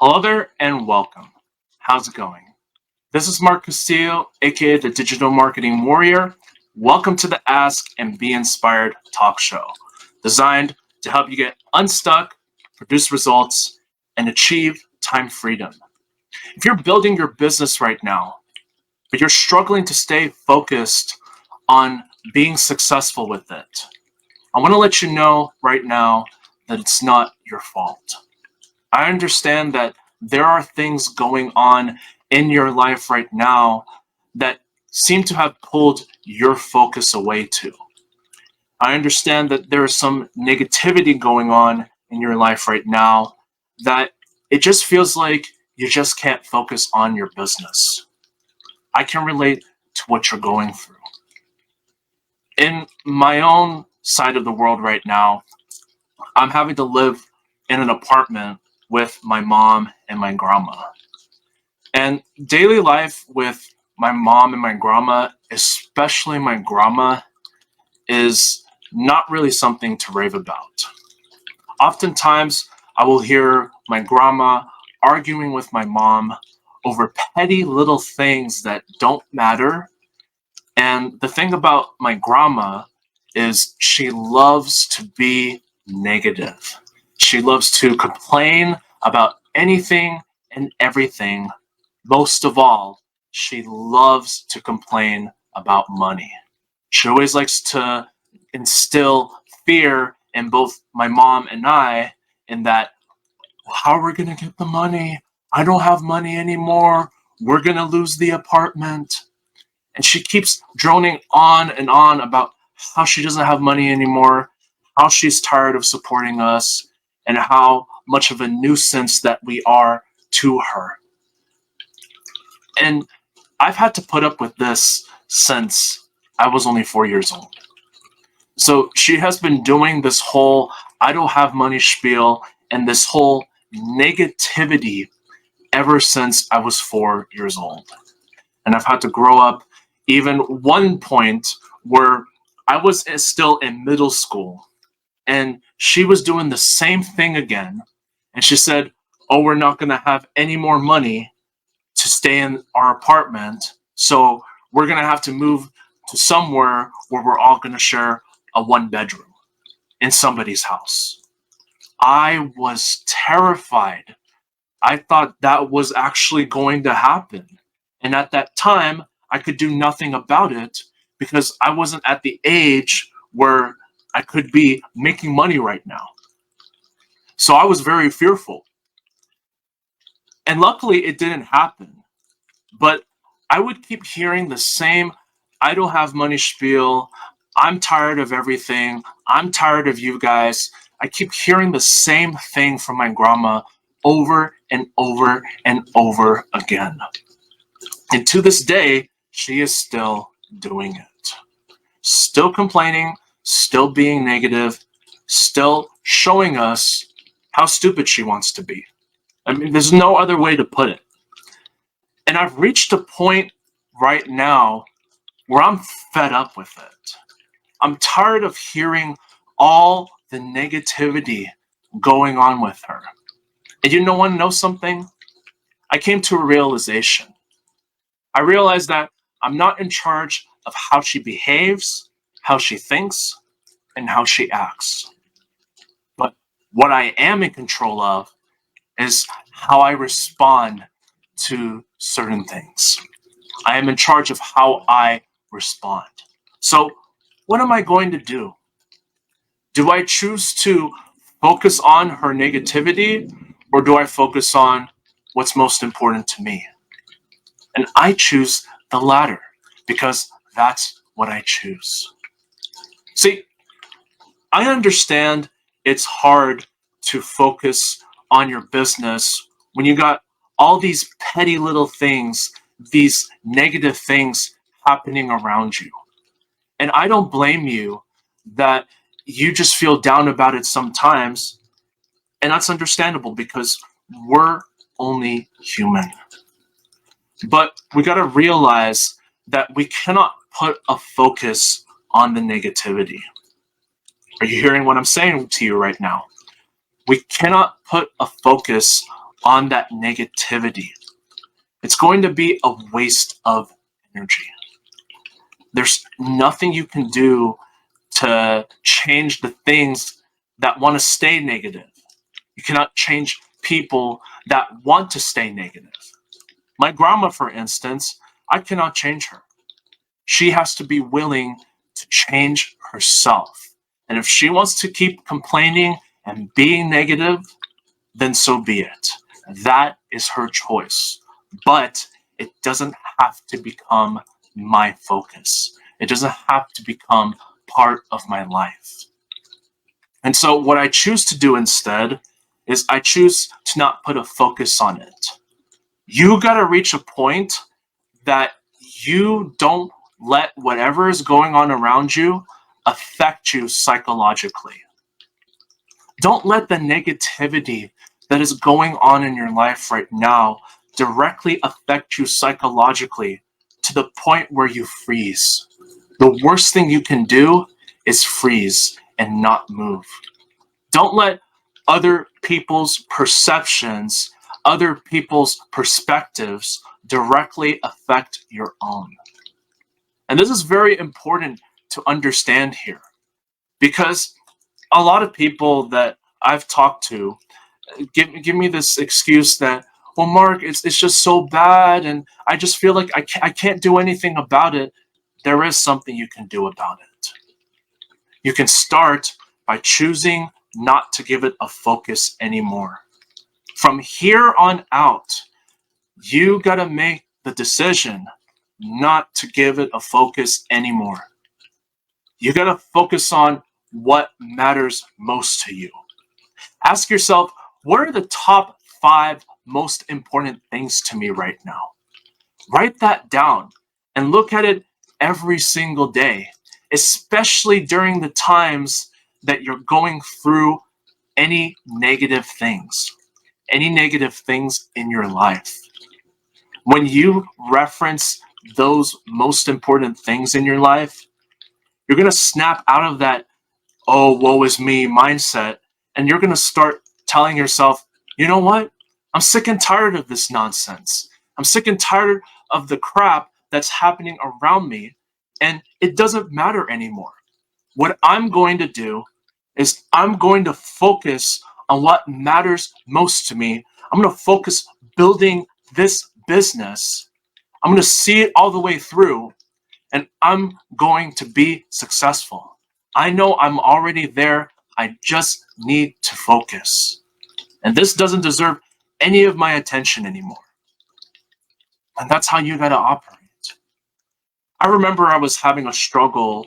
Hello there and welcome. How's it going? This is Mark Castillo, aka the Digital Marketing Warrior. Welcome to the Ask and Be Inspired talk show, designed to help you get unstuck, produce results, and achieve time freedom. If you're building your business right now, but you're struggling to stay focused on being successful with it, I want to let you know right now that it's not your fault. I understand that there are things going on in your life right now that seem to have pulled your focus away too. I understand that there is some negativity going on in your life right now that it just feels like you just can't focus on your business. I can relate to what you're going through. In my own side of the world right now, I'm having to live in an apartment with my mom and my grandma. And daily life with my mom and my grandma, especially my grandma, is not really something to rave about. Oftentimes, I will hear my grandma arguing with my mom over petty little things that don't matter. And the thing about my grandma is she loves to be negative. She loves to complain about anything and everything. Most of all, she loves to complain about money. She always likes to instill fear in both my mom and I, in that, how are we going to get the money? I don't have money anymore. We're going to lose the apartment. And she keeps droning on and on about how she doesn't have money anymore, how she's tired of supporting us, and how much of a nuisance that we are to her. And I've had to put up with this since I was only 4 years old. So she has been doing this whole I don't have money spiel and this whole negativity ever since I was 4 years old. And I've had to grow up even one point where I was still in middle school and she was doing the same thing again. And she said, "Oh, we're not going to have any more money to stay in our apartment. So we're going to have to move to somewhere where we're all going to share a 1 bedroom in somebody's house." I was terrified. I thought that was actually going to happen. And at that time, I could do nothing about it because I wasn't at the age where I could be making money right now. So I was very fearful. And luckily, it didn't happen. But I would keep hearing the same I don't have money spiel. I'm tired of everything. I'm tired of you guys. I keep hearing the same thing from my grandma over and over and over again. And to this day, she is still doing it. Still complaining, still being negative, still showing us how stupid she wants to be. I mean, there's no other way to put it. And I've reached a point right now where I'm fed up with it. I'm tired of hearing all the negativity going on with her. And you want to know something? I came to a realization. I realized that I'm not in charge of how she behaves, how she thinks, and how she acts. But what I am in control of is how I respond to certain things. I am in charge of how I respond. So, what am I going to do? Do I choose to focus on her negativity, or do I focus on what's most important to me? And I choose the latter because that's what I choose. See, I understand it's hard to focus on your business when you got all these petty little things, these negative things happening around you. And I don't blame you that you just feel down about it sometimes. And that's understandable because we're only human. But we got to realize that we cannot put a focus on the negativity. Are you hearing what I'm saying to you right now? We cannot put a focus on that negativity, it's going to be a waste of energy. There's nothing you can do to change the things that want to stay negative. You cannot change people that want to stay negative. My grandma, for instance, I cannot change her. She has to be willing to change herself. And if she wants to keep complaining and being negative, then so be it. That is her choice. But it doesn't have to become my focus. It doesn't have to become part of my life. And so what I choose to do instead is I choose to not put a focus on it. You got to reach a point that you don't let whatever is going on around you affect you psychologically. Don't let the negativity that is going on in your life right now directly affect you psychologically to the point where you freeze. The worst thing you can do is freeze and not move. Don't let other people's perceptions, other people's perspectives directly affect your own. And this is very important to understand here, because a lot of people that I've talked to give me this excuse that, well, Mark, it's just so bad, and I just feel like I can't do anything about it. There is something you can do about it. You can start by choosing not to give it a focus anymore. From here on out, you got to make the decision not to give it a focus anymore. You got to focus on what matters most to you. Ask yourself, what are the top 5 most important things to me right now? Write that down and look at it every single day, especially during the times that you're going through any negative things in your life. When you reference those most important things in your life, you're going to snap out of that, oh, woe is me mindset, and you're going to start telling yourself, you know what? I'm sick and tired of this nonsense. I'm sick and tired of the crap that's happening around me, and it doesn't matter anymore. What I'm going to do is I'm going to focus on what matters most to me. I'm going to focus building this business. I'm going to see it all the way through, and I'm going to be successful. I know I'm already there. I just need to focus. And this doesn't deserve any of my attention anymore. And that's how you got to operate. I remember I was having a struggle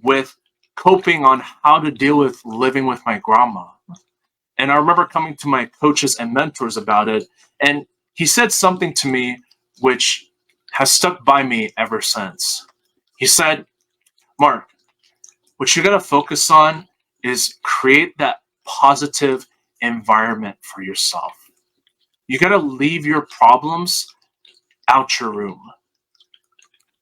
with coping on how to deal with living with my grandma. And I remember coming to my coaches and mentors about it. And he said something to me which has stuck by me ever since. He said, Mark, what you got to focus on is create that positive environment for yourself. You got to leave your problems out your room.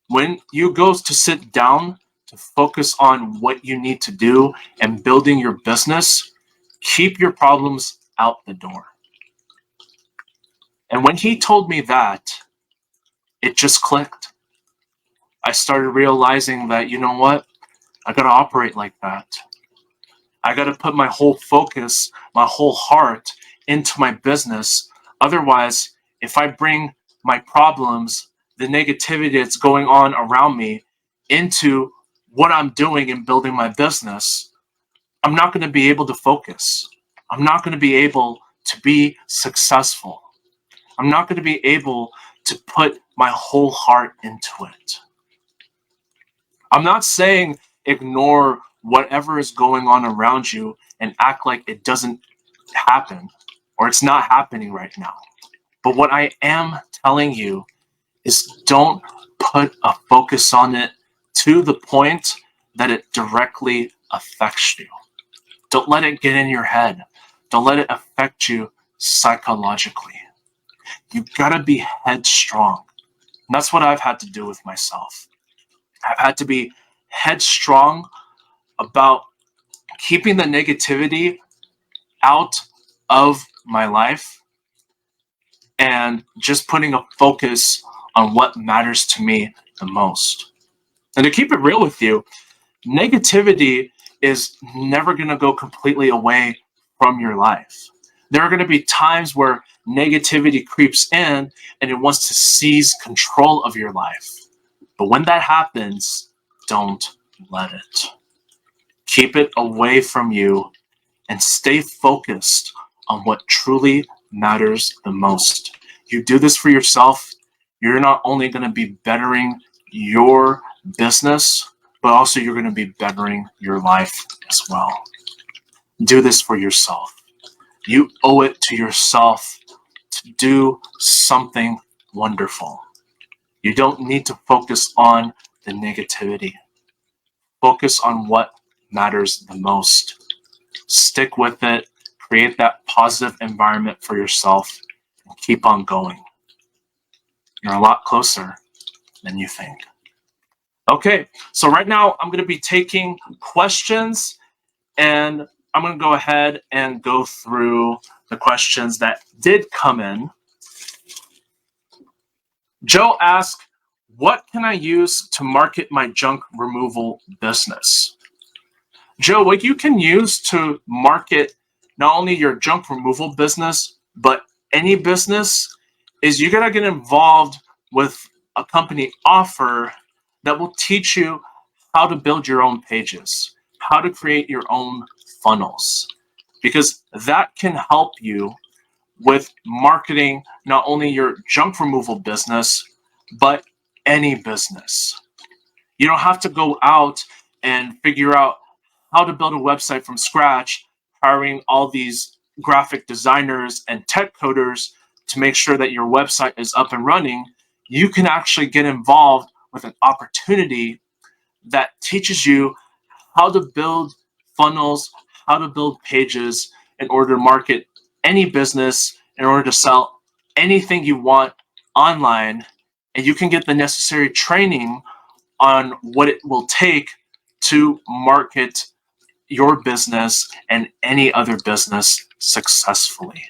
When you go to sit down to focus on what you need to do and building your business, keep your problems out the door. And when he told me that, it just clicked. I started realizing that, you know what? I got to operate like that. I got to put my whole focus, my whole heart into my business. Otherwise, if I bring my problems, the negativity that's going on around me into what I'm doing in building my business, I'm not going to be able to focus. I'm not going to be able to be successful. I'm not going to be able to put my whole heart into it. I'm not saying ignore whatever is going on around you and act like it doesn't happen or it's not happening right now. But what I am telling you is don't put a focus on it to the point that it directly affects you. Don't let it get in your head. Don't let it affect you psychologically. You gotta be headstrong. And that's what I've had to do with myself. I've had to be headstrong about keeping the negativity out of my life and just putting a focus on what matters to me the most. And to keep it real with you, negativity is never going to go completely away from your life. There are going to be times where negativity creeps in and it wants to seize control of your life. But when that happens, don't let it. Keep it away from you and stay focused on what truly matters the most. You do this for yourself, you're not only going to be bettering your business, but also you're going to be bettering your life as well. Do this for yourself. You owe it to yourself to do something wonderful. You don't need to focus on the negativity. Focus on what matters the most. Stick with it. Create that positive environment for yourself and keep on going. You're a lot closer than you think. Okay, so right now I'm going to be taking questions, and I'm going to go ahead and go through the questions that did come in. Joe asked, what can I use to market my junk removal business? Joe, what you can use to market not only your junk removal business, but any business is you got to get involved with a company offer that will teach you how to build your own pages, how to create your own funnels, because that can help you with marketing not only your junk removal business, but any business. You don't have to go out and figure out how to build a website from scratch, hiring all these graphic designers and tech coders to make sure that your website is up and running. You can actually get involved with an opportunity that teaches you how to build funnels, how to build pages in order to market any business, in order to sell anything you want online. And you can get the necessary training on what it will take to market your business and any other business successfully.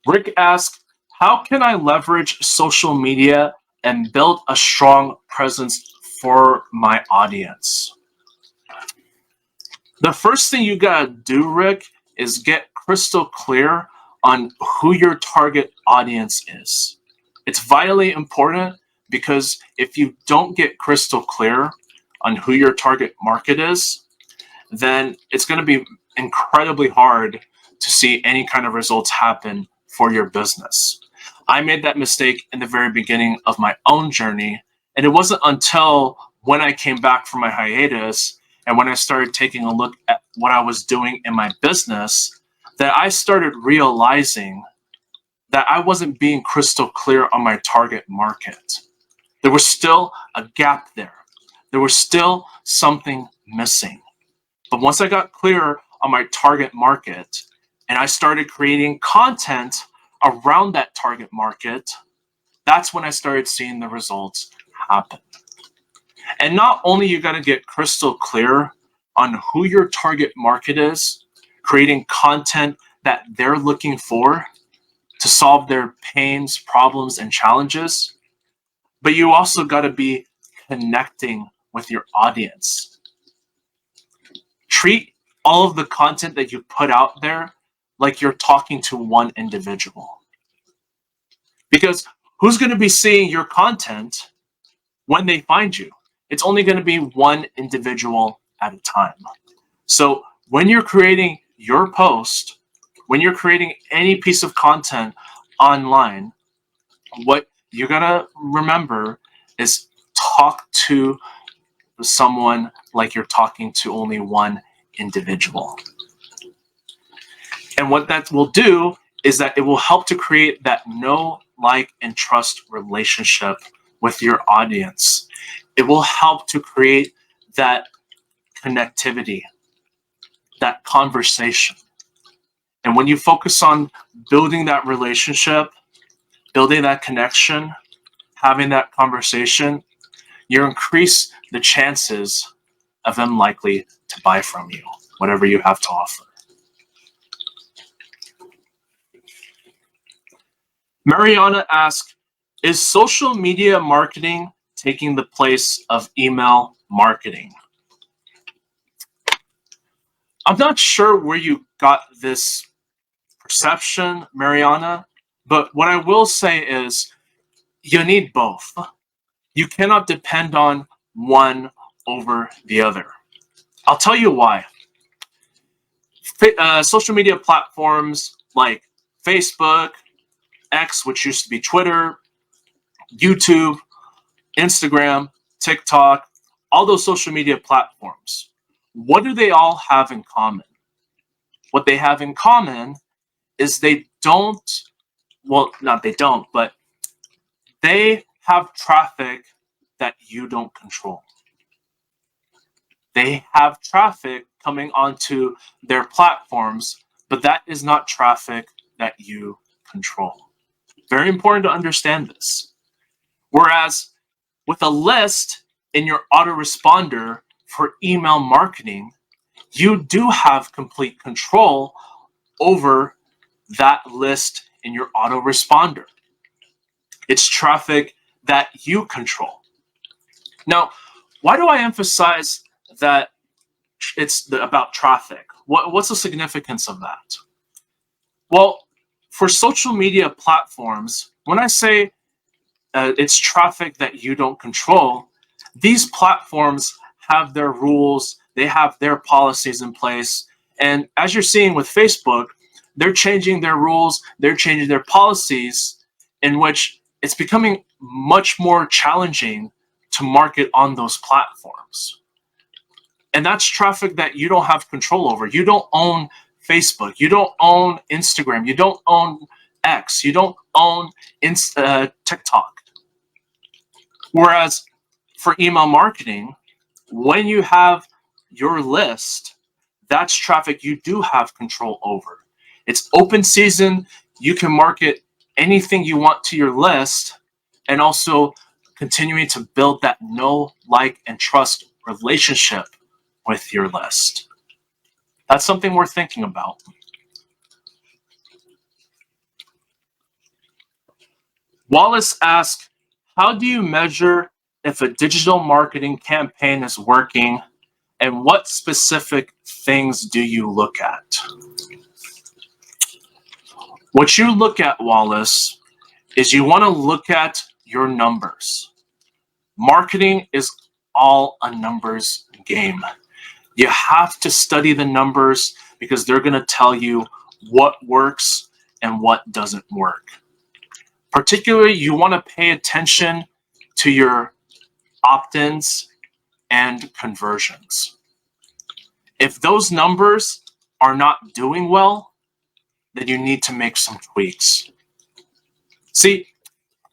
Rick asked, how can I leverage social media and build a strong presence for my audience? The first thing you gotta do, Rick, is get crystal clear on who your target audience is. It's vitally important because if you don't get crystal clear on who your target market is, then it's going to be incredibly hard to see any kind of results happen for your business. I made that mistake in the very beginning of my own journey, and it wasn't until when I came back from my hiatus and when I started taking a look at what I was doing in my business that I started realizing that I wasn't being crystal clear on my target market. There was still a gap there. There was still something missing. But once I got clear on my target market and I started creating content around that target market, that's when I started seeing the results happen. And not only you got to get crystal clear on who your target market is, creating content that they're looking for to solve their pains, problems, and challenges, but you also got to be connecting with your audience. Treat all of the content that you put out there like you're talking to one individual. Because who's going to be seeing your content when they find you? It's only going to be one individual at a time. So when you're creating your post, when you're creating any piece of content online, what you gotta remember is talk to someone like you're talking to only one individual. And what that will do is that it will help to create that know, like, and trust relationship with your audience. It will help to create that connectivity, that conversation. And when you focus on building that relationship, building that connection, having that conversation, you increase the chances of them likely to buy from you, whatever you have to offer. Mariana asks, is social media marketing taking the place of email marketing? I'm not sure where you got this perception, Mariana, but what I will say is you need both. You cannot depend on one over the other. I'll tell you why. Social media platforms like Facebook, X, which used to be Twitter, YouTube, Instagram, TikTok, all those social media platforms, what do they all have in common? What they have in common is they don't, well, not they don't, but they have traffic that you don't control. They have traffic coming onto their platforms, but that is not traffic that you control. Very important to understand this. Whereas with a list in your autoresponder for email marketing, you do have complete control over that list in your autoresponder. It's traffic that you control. Now, why do I emphasize that it's about traffic? What's the significance of that? Well, for social media platforms, when I say it's traffic that you don't control, these platforms have their rules, they have their policies in place. And as you're seeing with Facebook, they're changing their rules, they're changing their policies, in which it's becoming much more challenging to market on those platforms. And that's traffic that you don't have control over. You don't own Facebook, you don't own Instagram, you don't own X, you don't own TikTok. Whereas for email marketing, when you have your list, that's traffic you do have control over. It's open season. You can market anything you want to your list, and also continuing to build that know, like, and trust relationship with your list. That's something we're thinking about. Wallace asks, how do you measure if a digital marketing campaign is working, and what specific things do you look at? What you look at, Wallace, is you want to look at your numbers. Marketing is all a numbers game. You have to study the numbers because they're going to tell you what works and what doesn't work. Particularly, you want to pay attention to your opt-ins and conversions. If those numbers are not doing well, then you need to make some tweaks. See,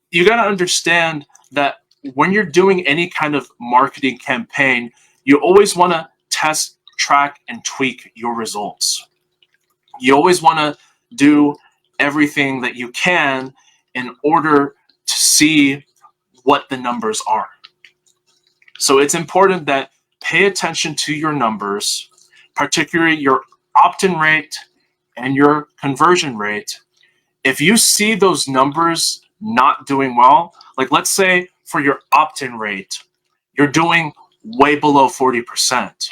you got to understand that when you're doing any kind of marketing campaign, you always want to test, track, and tweak your results. You always want to do everything that you can in order to see what the numbers are. So it's important that pay attention to your numbers, particularly your opt-in rate and your conversion rate. If you see those numbers not doing well, like let's say for your opt-in rate, you're doing way below 40%.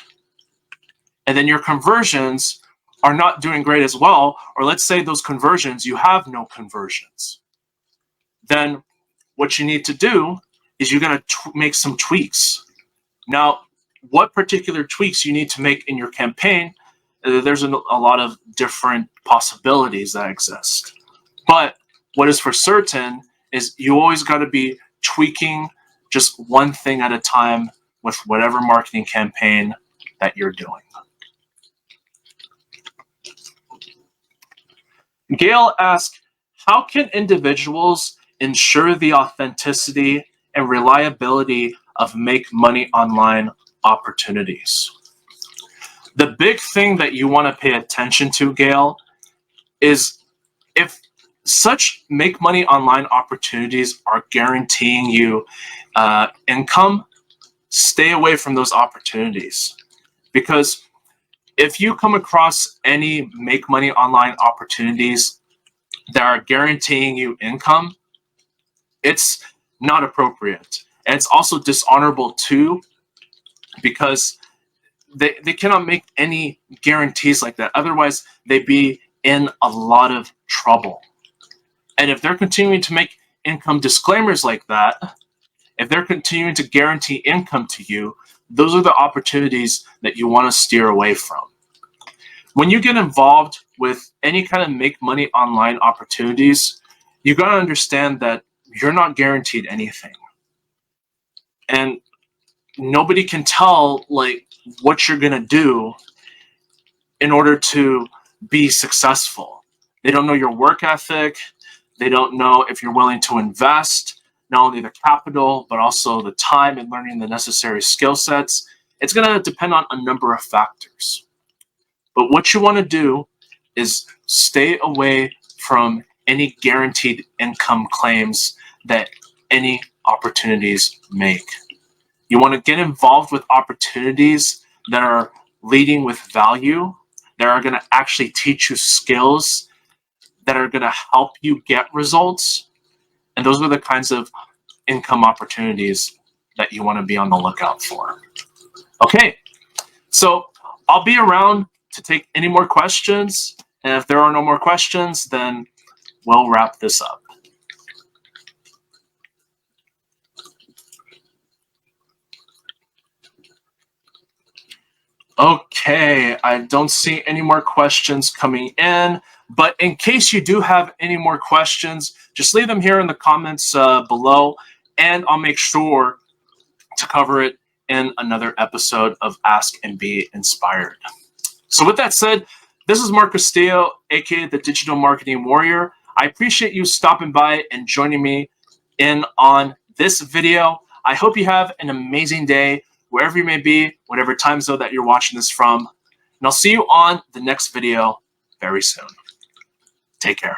And then your conversions are not doing great as well, or let's say those conversions, you have no conversions. Then what you need to do is you got to make some tweaks. Now, what particular tweaks you need to make in your campaign, there's a lot of different possibilities that exist. But what is for certain is you always got to be tweaking just one thing at a time with whatever marketing campaign that you're doing. Gail asks, how can individuals ensure the authenticity and reliability of make money online opportunities? The big thing that you want to pay attention to, Gail, is if such make money online opportunities are guaranteeing you income, stay away from those opportunities. Because if you come across any make money online opportunities that are guaranteeing you income, it's not appropriate. And it's also dishonorable too, because they cannot make any guarantees like that. Otherwise, they'd be in a lot of trouble. And if they're continuing to make income disclaimers like that, if they're continuing to guarantee income to you, those are the opportunities that you want to steer away from. When you get involved with any kind of make money online opportunities, you got to understand that you're not guaranteed anything. And nobody can tell like what you're going to do in order to be successful. They don't know your work ethic. They don't know if you're willing to invest not only the capital, but also the time and learning the necessary skill sets. It's going to depend on a number of factors. But what you want to do is stay away from any guaranteed income claims that any opportunities make. You want to get involved with opportunities that are leading with value, that are going to actually teach you skills, that are going to help you get results. And those are the kinds of income opportunities that you want to be on the lookout for. Okay, so I'll be around to take any more questions. And if there are no more questions, then we'll wrap this up. Okay, I don't see any more questions coming in, but in case you do have any more questions, just leave them here in the comments below, and I'll make sure to cover it in another episode of Ask and Be Inspired. So with that said, this is Mark Castillo, aka the Digital Marketing Warrior. I appreciate you stopping by and joining me in on this video. I hope you have an amazing day, wherever you may be, whatever time zone that you're watching this from. And I'll see you on the next video very soon. Take care.